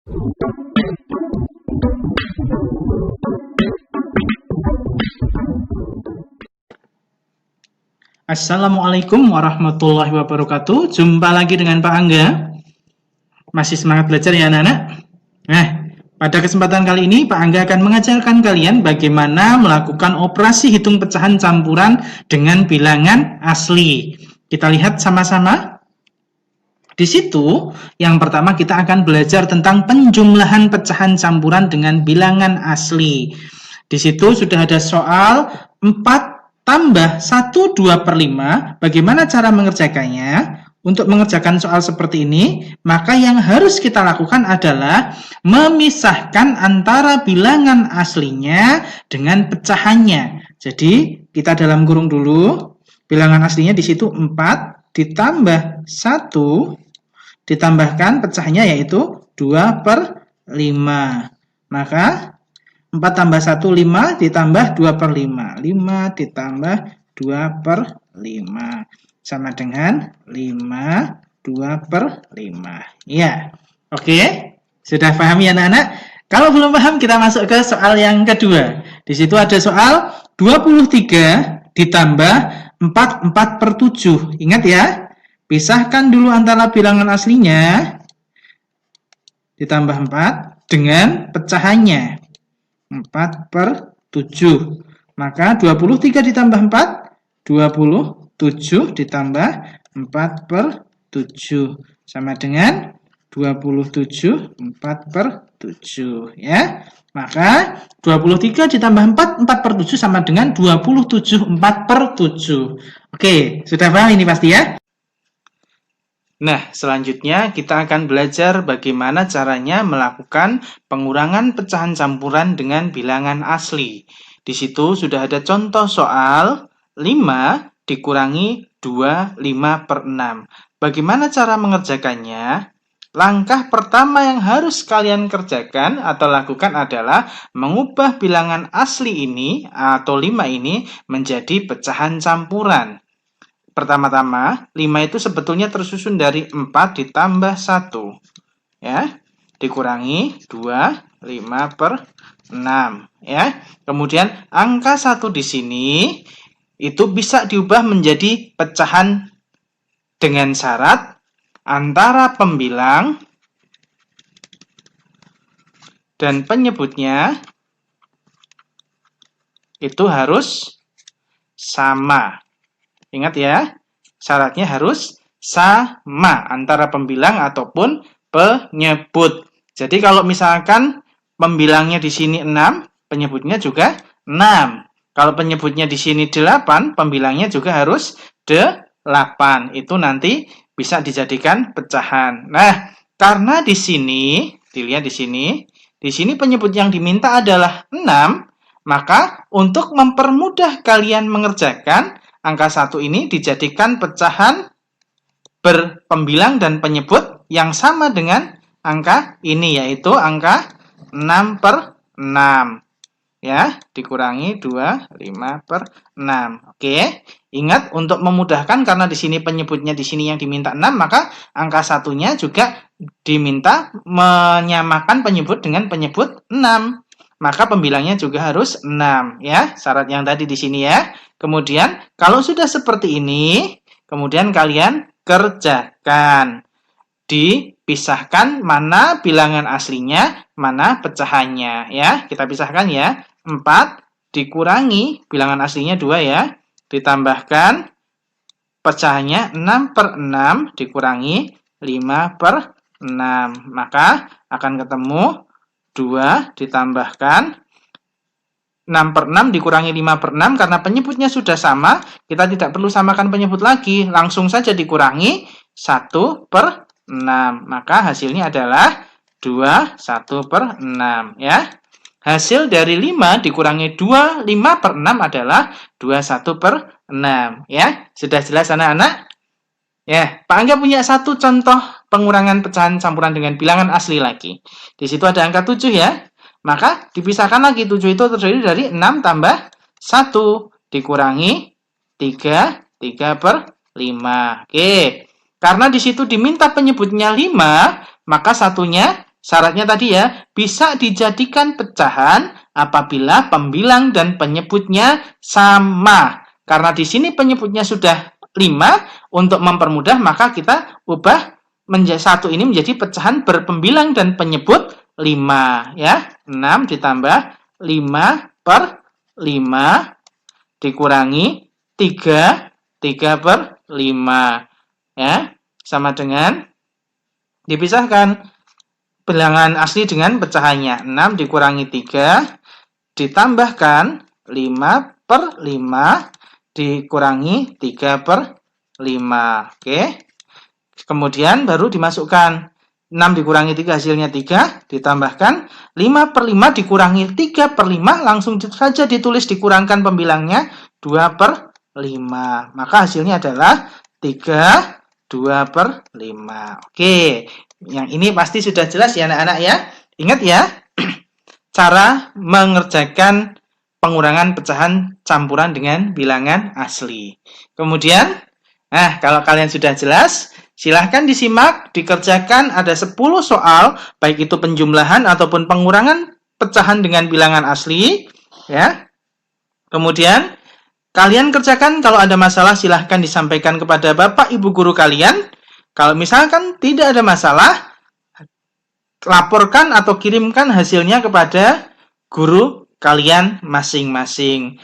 Assalamualaikum warahmatullahi wabarakatuh. Jumpa lagi dengan Pak Angga. Masih semangat belajar ya anak-anak? Nah, pada kesempatan kali ini Pak Angga akan mengajarkan kalian bagaimana melakukan operasi hitung pecahan campuran dengan bilangan asli. Kita lihat sama-sama. Di situ, yang pertama kita akan belajar tentang penjumlahan pecahan campuran dengan bilangan asli. Di situ sudah ada soal 4 tambah 1 2/5, bagaimana cara mengerjakannya? Untuk mengerjakan soal seperti ini, maka yang harus kita lakukan adalah memisahkan antara bilangan aslinya dengan pecahannya. Jadi, kita dalam kurung dulu, bilangan aslinya di situ 4 ditambah 1, ditambahkan pecahannya yaitu 2/5. Maka 4 tambah 1, 5, ditambah 2/5. 5 ditambah 2/5. Sama dengan 5, 2/5. Ya, oke. Sudah paham ya anak-anak? Kalau belum paham, kita masuk ke soal yang kedua. Di situ ada soal 23 ditambah 4/7. Ingat ya, pisahkan dulu antara bilangan aslinya, ditambah 4, dengan pecahannya. 4/7. Maka 23 ditambah 4, 27 ditambah 4/7. Sama dengan 27, 4/7. Ya. Maka 23 ditambah 4, 4/7 sama dengan 27, 4/7. Oke, sudah paham ini pasti ya? Nah, selanjutnya kita akan belajar bagaimana caranya melakukan pengurangan pecahan campuran dengan bilangan asli. Di situ sudah ada contoh soal 5 dikurangi 2, 5/6. Bagaimana cara mengerjakannya? Langkah pertama yang harus kalian kerjakan atau lakukan adalah mengubah bilangan asli ini atau 5 ini menjadi pecahan campuran. Pertama-tama, 5 itu sebetulnya tersusun dari 4 ditambah 1. Ya, dikurangi 2, 5/6. Ya. Kemudian angka 1 di sini itu bisa diubah menjadi pecahan dengan syarat antara pembilang dan penyebutnya itu harus sama. Ingat ya, syaratnya harus sama antara pembilang ataupun penyebut. Jadi kalau misalkan pembilangnya di sini 6, penyebutnya juga 6. Kalau penyebutnya di sini 8, pembilangnya juga harus 8. Itu nanti bisa dijadikan pecahan. Nah, karena di sini, dilihat di sini penyebut yang diminta adalah 6, maka untuk mempermudah kalian mengerjakan, angka 1 ini dijadikan pecahan berpembilang dan penyebut yang sama dengan angka ini, yaitu angka 6/6. Ya, dikurangi 2, 5/6. Oke, ingat untuk memudahkan karena di sini penyebutnya di sini yang diminta 6, maka angka 1-nya juga diminta menyamakan penyebut dengan penyebut 6. Maka pembilangnya juga harus 6 ya, syarat yang tadi di sini ya. Kemudian kalau sudah seperti ini, kemudian kalian kerjakan. Dipisahkan mana bilangan aslinya, mana pecahannya ya. Kita pisahkan ya. 4 dikurangi bilangan aslinya 2 ya. Ditambahkan pecahannya 6/6 dikurangi 5/6. Maka akan ketemu 2 ditambahkan 6/6 dikurangi 5/6, karena penyebutnya sudah sama, kita tidak perlu samakan penyebut lagi, langsung saja dikurangi 1/6. Maka hasilnya adalah 2, 1/6 ya. Hasil dari 5 dikurangi 2, 5/6 adalah 2, 1/6 ya. Sudah jelas anak-anak? Ya, Pak Angga punya satu contoh pengurangan pecahan campuran dengan bilangan asli lagi. Di situ ada angka 7 ya. Maka dipisahkan lagi, 7 itu terdiri dari 6 tambah 1 dikurangi 3, 3/5. Oke. Karena di situ diminta penyebutnya 5, maka satunya Syaratnya tadi ya, bisa dijadikan pecahan apabila pembilang dan penyebutnya sama. Karena di sini penyebutnya sudah 5, untuk mempermudah maka kita ubah satu ini menjadi pecahan berpembilang dan penyebut 5 ya. 6 ditambah 5 per 5 dikurangi 3 per 5 ya, sama dengan dipisahkan bilangan asli dengan pecahannya. 6 dikurangi 3 ditambahkan 5 per 5 dikurangi 3 per 5. Oke. Kemudian baru dimasukkan 6 dikurangi 3 hasilnya 3, ditambahkan 5 per 5 dikurangi 3 per 5, langsung saja ditulis dikurangkan pembilangnya 2 per 5. Maka hasilnya adalah 3, 2 per 5. Oke, yang ini pasti sudah jelas ya anak-anak ya. Ingat ya, cara mengerjakan pengurangan pecahan campuran dengan bilangan asli. Kemudian, kalau kalian sudah jelas, silahkan disimak, dikerjakan ada 10 soal, baik itu penjumlahan ataupun pengurangan pecahan dengan bilangan asli. Ya. Kemudian, kalian kerjakan, kalau ada masalah silahkan disampaikan kepada Bapak Ibu guru kalian. Kalau misalkan tidak ada masalah, laporkan atau kirimkan hasilnya kepada guru kalian masing-masing.